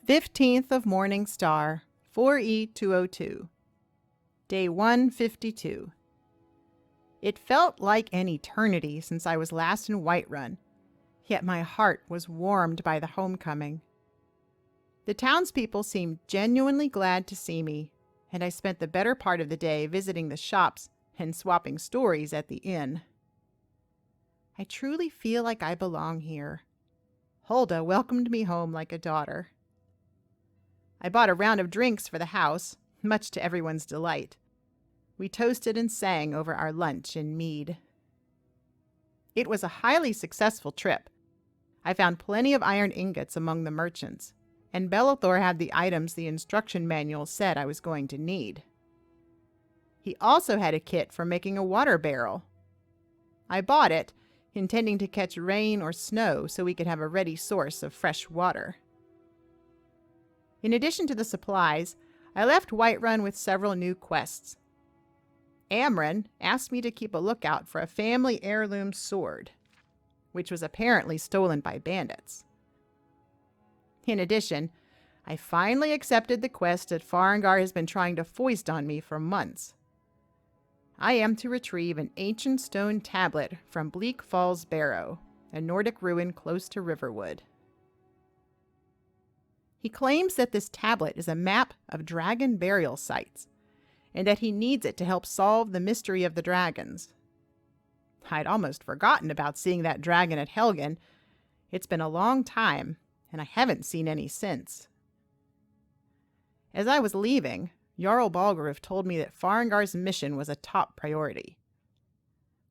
15th of Morning Star, 4E202. Day 152. It felt like an eternity since I was last in Whiterun, yet my heart was warmed by the homecoming. The townspeople seemed genuinely glad to see me, and I spent the better part of the day visiting the shops and swapping stories at the inn. I truly feel like I belong here. Hulda welcomed me home like a daughter. I bought a round of drinks for the house, much to everyone's delight. We toasted and sang over our lunch in mead. It was a highly successful trip. I found plenty of iron ingots among the merchants, and Bellathor had the items the instruction manual said I was going to need. He also had a kit for making a water barrel. I bought it, intending to catch rain or snow so we could have a ready source of fresh water. In addition to the supplies, I left Whiterun with several new quests. Amren asked me to keep a lookout for a family heirloom sword, which was apparently stolen by bandits. In addition, I finally accepted the quest that Farengar has been trying to foist on me for months. I am to retrieve an ancient stone tablet from Bleak Falls Barrow, a Nordic ruin close to Riverwood. He claims that this tablet is a map of dragon burial sites, and that he needs it to help solve the mystery of the dragons. I'd almost forgotten about seeing that dragon at Helgen. It's been a long time, and I haven't seen any since. As I was leaving, Jarl Balgruuf told me that Farengar's mission was a top priority.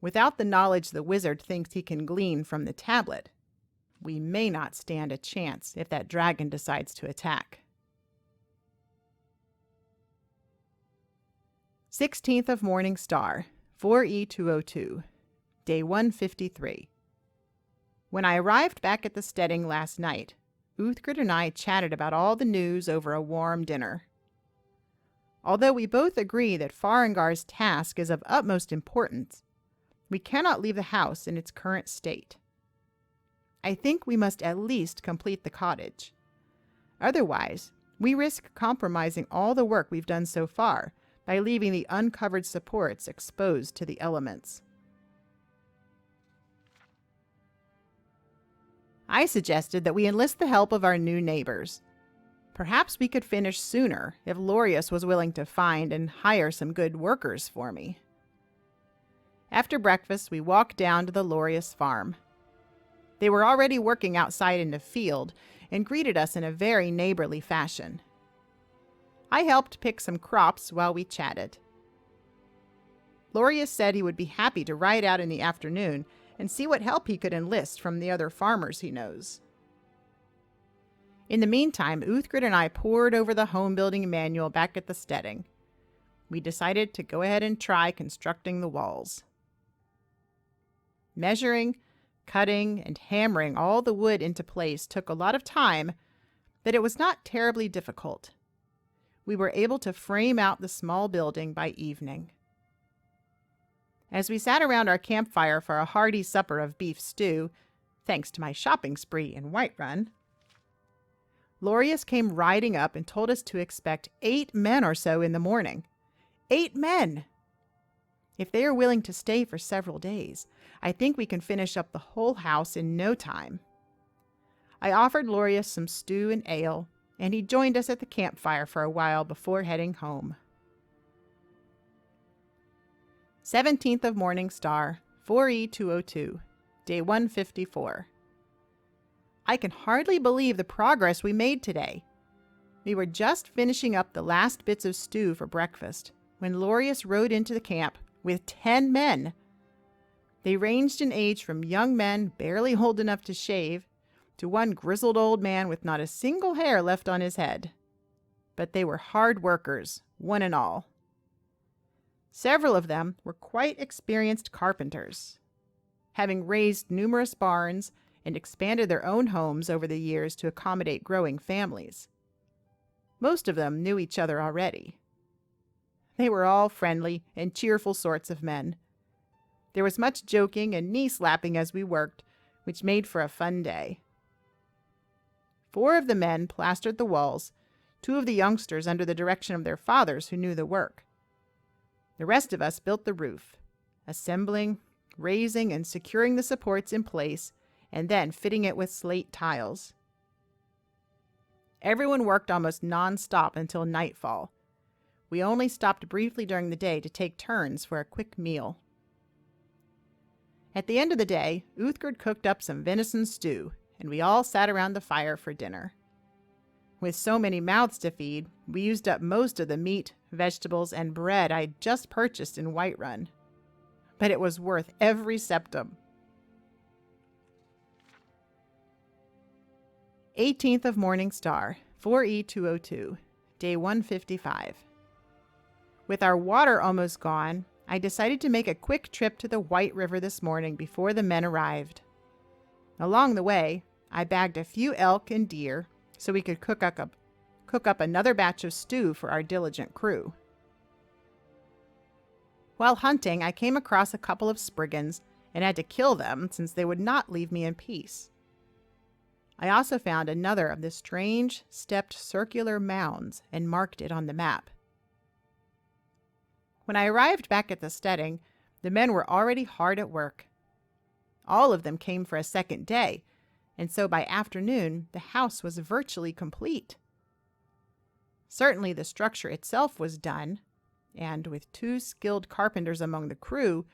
Without the knowledge the wizard thinks he can glean from the tablet, we may not stand a chance if that dragon decides to attack. 16th of Morning Star, 4E202. Day 153. When I arrived back at the steading last night, Uthgrid and I chatted about all the news over a warm dinner. Although we both agree that Farengar's task is of utmost importance, we cannot leave the house in its current state. I think we must at least complete the cottage. Otherwise, we risk compromising all the work we've done so far by leaving the uncovered supports exposed to the elements. I suggested that we enlist the help of our new neighbors. Perhaps we could finish sooner if Lorius was willing to find and hire some good workers for me. After breakfast, we walked down to the Lorius farm. They were already working outside in the field and greeted us in a very neighborly fashion. I helped pick some crops while we chatted. Lorius said he would be happy to ride out in the afternoon and see what help he could enlist from the other farmers he knows. In the meantime, Uthgrid and I pored over the home building manual back at the steading. We decided to go ahead and try constructing the walls. Measuring, cutting, and hammering all the wood into place took a lot of time, but it was not terribly difficult. We were able to frame out the small building by evening. As we sat around our campfire for a hearty supper of beef stew, thanks to my shopping spree in Whiterun, Lorius came riding up and told us to expect 8 men or so in the morning. 8 men! If they are willing to stay for several days, I think we can finish up the whole house in no time. I offered Lorius some stew and ale, and he joined us at the campfire for a while before heading home. 17th of Morning Star, 4E202, Day 154. I can hardly believe the progress we made today. We were just finishing up the last bits of stew for breakfast when Lorius rode into the camp with 10 men. They ranged in age from young men barely old enough to shave to one grizzled old man with not a single hair left on his head. But they were hard workers, one and all. Several of them were quite experienced carpenters, having raised numerous barns and expanded their own homes over the years to accommodate growing families. Most of them knew each other already. They were all friendly and cheerful sorts of men. There was much joking and knee-slapping as we worked, which made for a fun day. 4 of the men plastered the walls, 2 of the youngsters under the direction of their fathers who knew the work. The rest of us built the roof, assembling, raising, and securing the supports in place, and then fitting it with slate tiles. Everyone worked almost non-stop until nightfall. We only stopped briefly during the day to take turns for a quick meal. At the end of the day, Uthgerd cooked up some venison stew, and we all sat around the fire for dinner. With so many mouths to feed, we used up most of the meat, vegetables, and bread I'd just purchased in Whiterun. But it was worth every septum. 18th of Morning Star, 4E202, day 155. With our water almost gone, I decided to make a quick trip to the White River this morning before the men arrived. Along the way, I bagged a few elk and deer so we could cook up another batch of stew for our diligent crew. While hunting, I came across a couple of spriggans and had to kill them since they would not leave me in peace. I also found another of the strange, stepped circular mounds and marked it on the map. When I arrived back at the steading, the men were already hard at work. All of them came for a second day, and so by afternoon, the house was virtually complete. Certainly the structure itself was done, and with 2 skilled carpenters among the crew,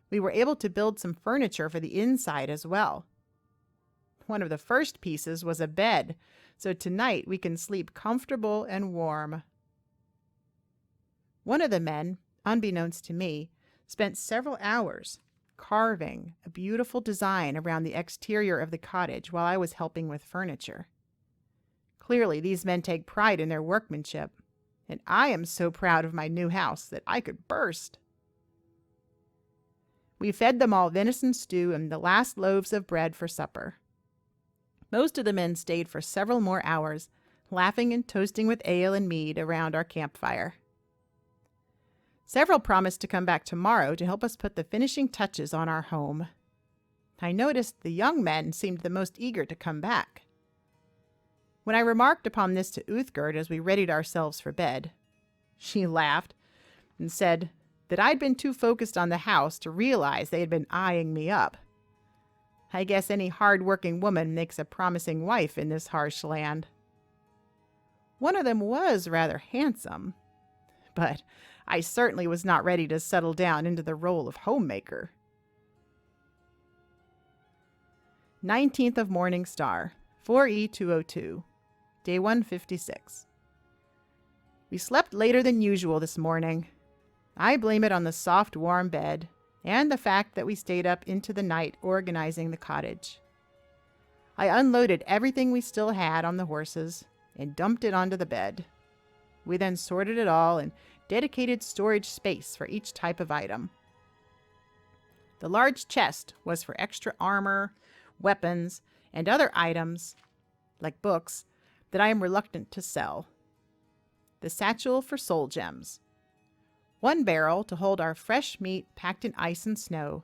we were able to build some furniture for the inside as well. One of the first pieces was a bed, so tonight we can sleep comfortable and warm. One of the men, unbeknownst to me, spent several hours carving a beautiful design around the exterior of the cottage while I was helping with furniture. Clearly, these men take pride in their workmanship, and I am so proud of my new house that I could burst. We fed them all venison stew and the last loaves of bread for supper. Most of the men stayed for several more hours, laughing and toasting with ale and mead around our campfire. Several promised to come back tomorrow to help us put the finishing touches on our home. I noticed the young men seemed the most eager to come back. When I remarked upon this to Uthgerd as we readied ourselves for bed, she laughed and said that I'd been too focused on the house to realize they had been eyeing me up. I guess any hard-working woman makes a promising wife in this harsh land. One of them was rather handsome, but I certainly was not ready to settle down into the role of homemaker. 19th of Morning Star, 4E202, day 156. We slept later than usual this morning. I blame it on the soft, warm bed and the fact that we stayed up into the night organizing the cottage. I unloaded everything we still had on the horses and dumped it onto the bed. We then sorted it all and dedicated storage space for each type of item. The large chest was for extra armor, weapons, and other items, like books, that I am reluctant to sell. The satchel for soul gems. 1 barrel to hold our fresh meat packed in ice and snow.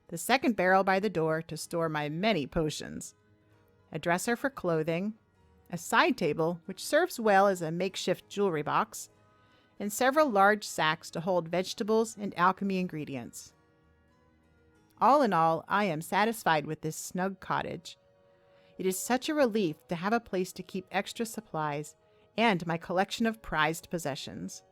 The 2nd barrel by the door to store my many potions. A dresser for clothing. A side table, which serves well as a makeshift jewelry box, and several large sacks to hold vegetables and alchemy ingredients. All in all, I am satisfied with this snug cottage. It is such a relief to have a place to keep extra supplies and my collection of prized possessions.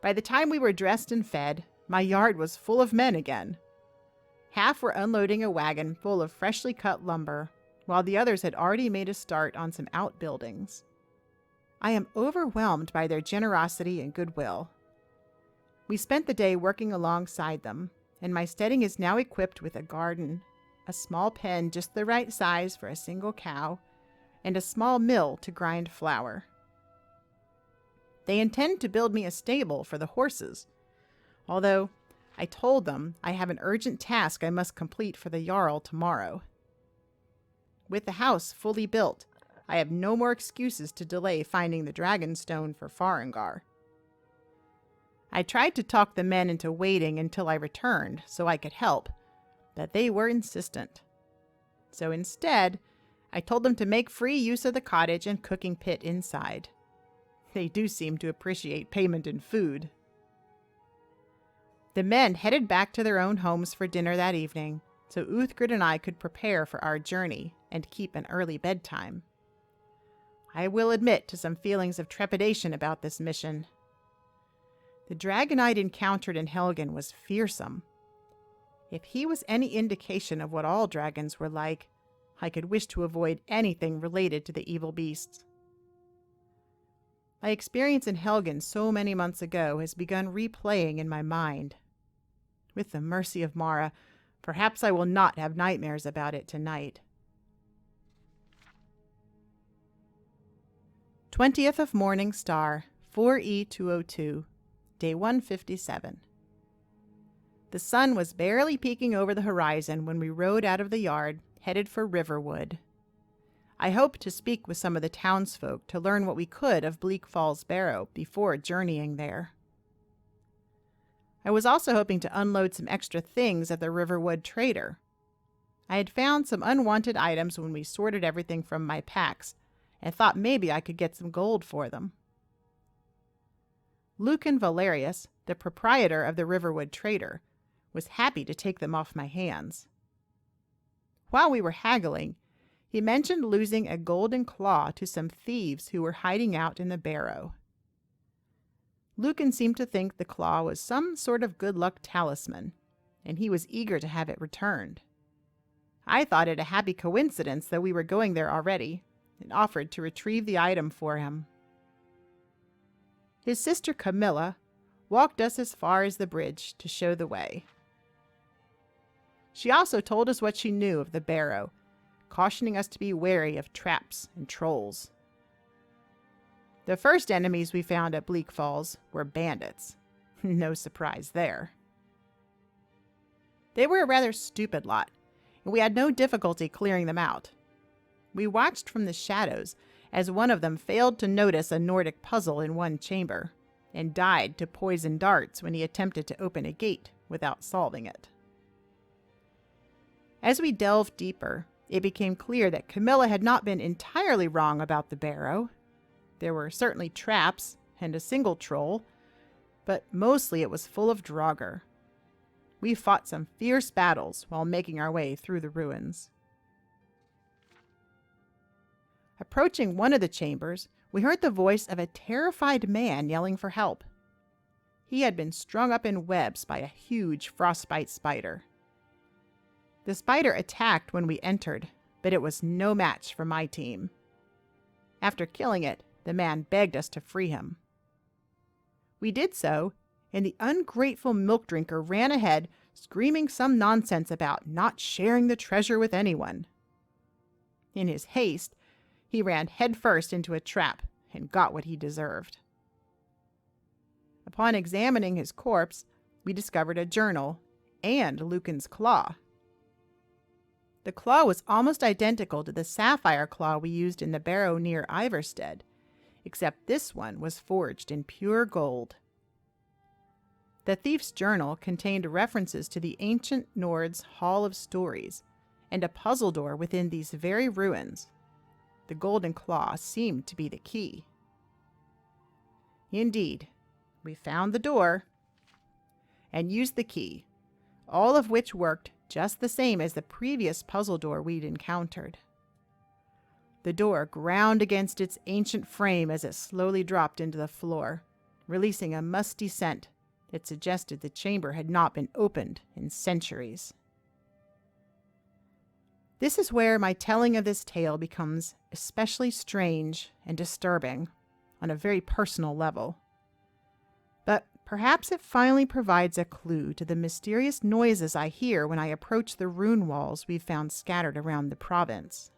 By the time we were dressed and fed, my yard was full of men again. Half were unloading a wagon full of freshly cut lumber, while the others had already made a start on some outbuildings. I am overwhelmed by their generosity and goodwill. We spent the day working alongside them, and my steading is now equipped with a garden, a small pen just the right size for a single cow, and a small mill to grind flour. They intend to build me a stable for the horses, although I told them I have an urgent task I must complete for the Jarl tomorrow. With the house fully built, I have no more excuses to delay finding the Dragonstone for Farengar. I tried to talk the men into waiting until I returned so I could help, but they were insistent. So instead, I told them to make free use of the cottage and cooking pit inside. They do seem to appreciate payment in food. The men headed back to their own homes for dinner that evening, so Uthgerd and I could prepare for our journey and keep an early bedtime. I will admit to some feelings of trepidation about this mission. The dragon I'd encountered in Helgen was fearsome. If he was any indication of what all dragons were like, I could wish to avoid anything related to the evil beasts. My experience in Helgen so many months ago has begun replaying in my mind. With the mercy of Mara, perhaps I will not have nightmares about it tonight. 20th of Morning Star, 4E202, Day 157. The sun was barely peeking over the horizon when we rode out of the yard, headed for Riverwood. I hoped to speak with some of the townsfolk to learn what we could of Bleak Falls Barrow before journeying there. I was also hoping to unload some extra things at the Riverwood trader. I had found some unwanted items when we sorted everything from my packs, and thought maybe I could get some gold for them. Lucan Valerius, the proprietor of the Riverwood trader, was happy to take them off my hands. While we were haggling, he mentioned losing a golden claw to some thieves who were hiding out in the barrow. Lucan seemed to think the claw was some sort of good luck talisman, and he was eager to have it returned. I thought it a happy coincidence that we were going there already, and offered to retrieve the item for him. His sister Camilla walked us as far as the bridge to show the way. She also told us what she knew of the barrow, cautioning us to be wary of traps and trolls. The first enemies we found at Bleak Falls were bandits. No surprise there. They were a rather stupid lot, and we had no difficulty clearing them out. We watched from the shadows as one of them failed to notice a Nordic puzzle in one chamber, and died to poison darts when he attempted to open a gate without solving it. As we delved deeper, it became clear that Camilla had not been entirely wrong about the barrow. There were certainly traps and a single troll, but mostly it was full of Draugr. We fought some fierce battles while making our way through the ruins. Approaching one of the chambers, we heard the voice of a terrified man yelling for help. He had been strung up in webs by a huge frostbite spider. The spider attacked when we entered, but it was no match for my team. After killing it, the man begged us to free him. We did so, and the ungrateful milk drinker ran ahead, screaming some nonsense about not sharing the treasure with anyone. In his haste, he ran headfirst into a trap and got what he deserved. Upon examining his corpse, we discovered a journal and Lucan's claw. The claw was almost identical to the sapphire claw we used in the barrow near Iverstead, except this one was forged in pure gold. The thief's journal contained references to the ancient Nords' Hall of Stories and a puzzle door within these very ruins. The golden claw seemed to be the key. Indeed, we found the door and used the key, all of which worked just the same as the previous puzzle door we'd encountered. The door ground against its ancient frame as it slowly dropped into the floor, releasing a musty scent that suggested the chamber had not been opened in centuries. This is where my telling of this tale becomes especially strange and disturbing on a very personal level. But perhaps it finally provides a clue to the mysterious noises I hear when I approach the rune walls we've found scattered around the province.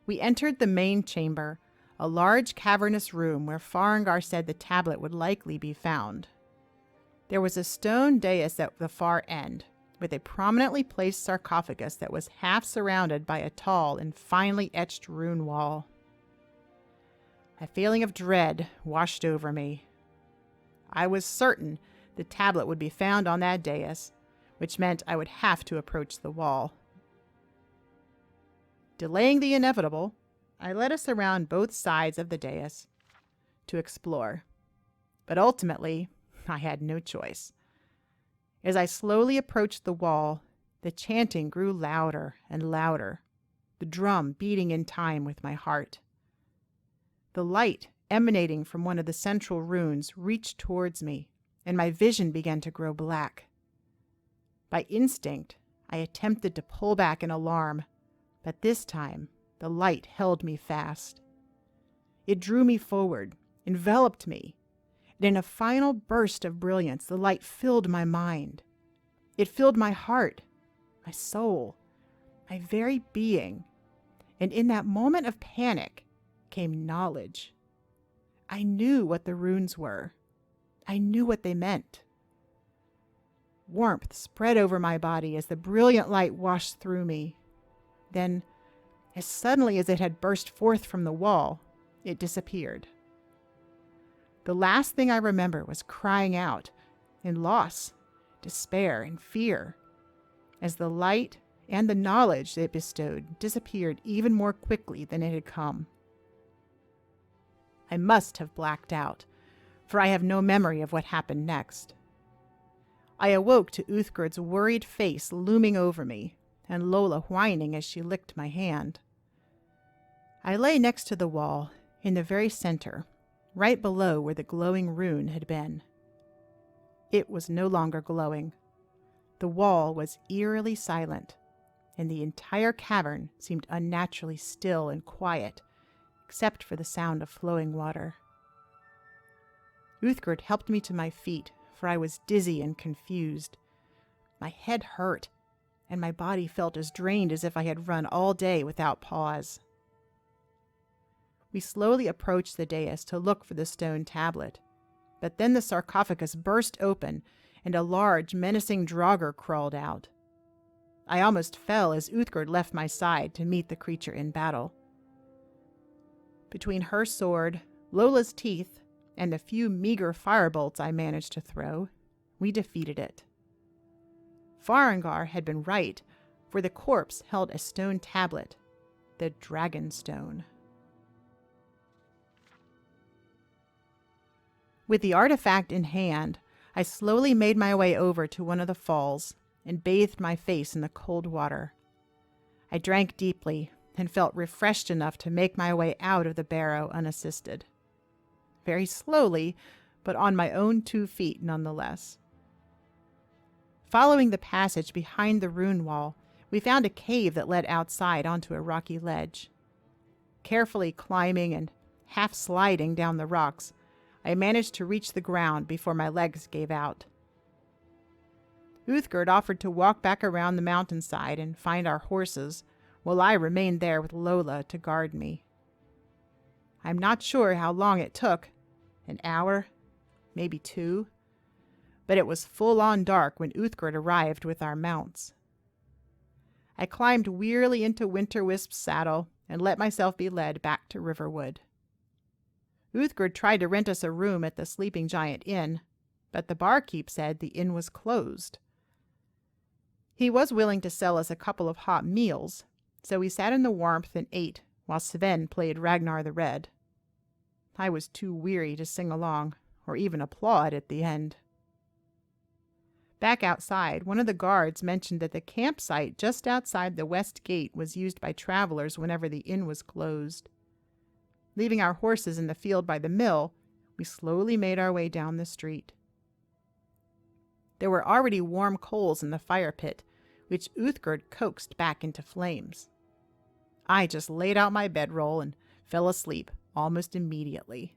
We entered the main chamber, a large cavernous room where Farengar said the tablet would likely be found. There was a stone dais at the far end, with a prominently placed sarcophagus that was half surrounded by a tall and finely etched rune wall. A feeling of dread washed over me. I was certain the tablet would be found on that dais, which meant I would have to approach the wall. Delaying the inevitable, I led us around both sides of the dais to explore. But ultimately, I had no choice. As I slowly approached the wall, the chanting grew louder and louder, the drum beating in time with my heart. The light emanating from one of the central runes reached towards me, and my vision began to grow black. By instinct, I attempted to pull back in alarm, but this time the light held me fast. It drew me forward, enveloped me, and in a final burst of brilliance, the light filled my mind. It filled my heart, my soul, my very being, and in that moment of panic came knowledge. I knew what the runes were. I knew what they meant. Warmth spread over my body as the brilliant light washed through me. Then, as suddenly as it had burst forth from the wall, it disappeared. The last thing I remember was crying out in loss, despair, and fear, as the light and the knowledge it bestowed disappeared even more quickly than it had come. I must have blacked out, for I have no memory of what happened next. I awoke to Uthgerd's worried face looming over me, and Lola whining as she licked my hand. I lay next to the wall, in the very center, right below where the glowing rune had been. It was no longer glowing. The wall was eerily silent, and the entire cavern seemed unnaturally still and quiet, except for the sound of flowing water. Uthgerd helped me to my feet, for I was dizzy and confused. My head hurt, and my body felt as drained as if I had run all day without pause. We slowly approached the dais to look for the stone tablet, but then the sarcophagus burst open, and a large, menacing draugr crawled out. I almost fell as Uthgerd left my side to meet the creature in battle. Between her sword, Lola's teeth, and the few meager firebolts I managed to throw, we defeated it. Farengar had been right, for the corpse held a stone tablet, the Dragon Stone. With the artifact in hand, I slowly made my way over to one of the falls and bathed my face in the cold water. I drank deeply and felt refreshed enough to make my way out of the barrow unassisted. Very slowly, but on my own 2 feet nonetheless. Following the passage behind the rune wall, we found a cave that led outside onto a rocky ledge. Carefully climbing and half sliding down the rocks, I managed to reach the ground before my legs gave out. Uthgerd offered to walk back around the mountainside and find our horses, while I remained there with Lola to guard me. I'm not sure how long it took, an hour, maybe 2, but it was full-on dark when Uthgerd arrived with our mounts. I climbed wearily into Winterwisp's saddle and let myself be led back to Riverwood. Uthgerd tried to rent us a room at the Sleeping Giant Inn, but the barkeep said the inn was closed. He was willing to sell us a couple of hot meals, so we sat in the warmth and ate while Sven played Ragnar the Red. I was too weary to sing along, or even applaud at the end. Back outside, one of the guards mentioned that the campsite just outside the west gate was used by travelers whenever the inn was closed. Leaving our horses in the field by the mill, we slowly made our way down the street. There were already warm coals in the fire pit, which Uthgerd coaxed back into flames. I just laid out my bedroll and fell asleep almost immediately.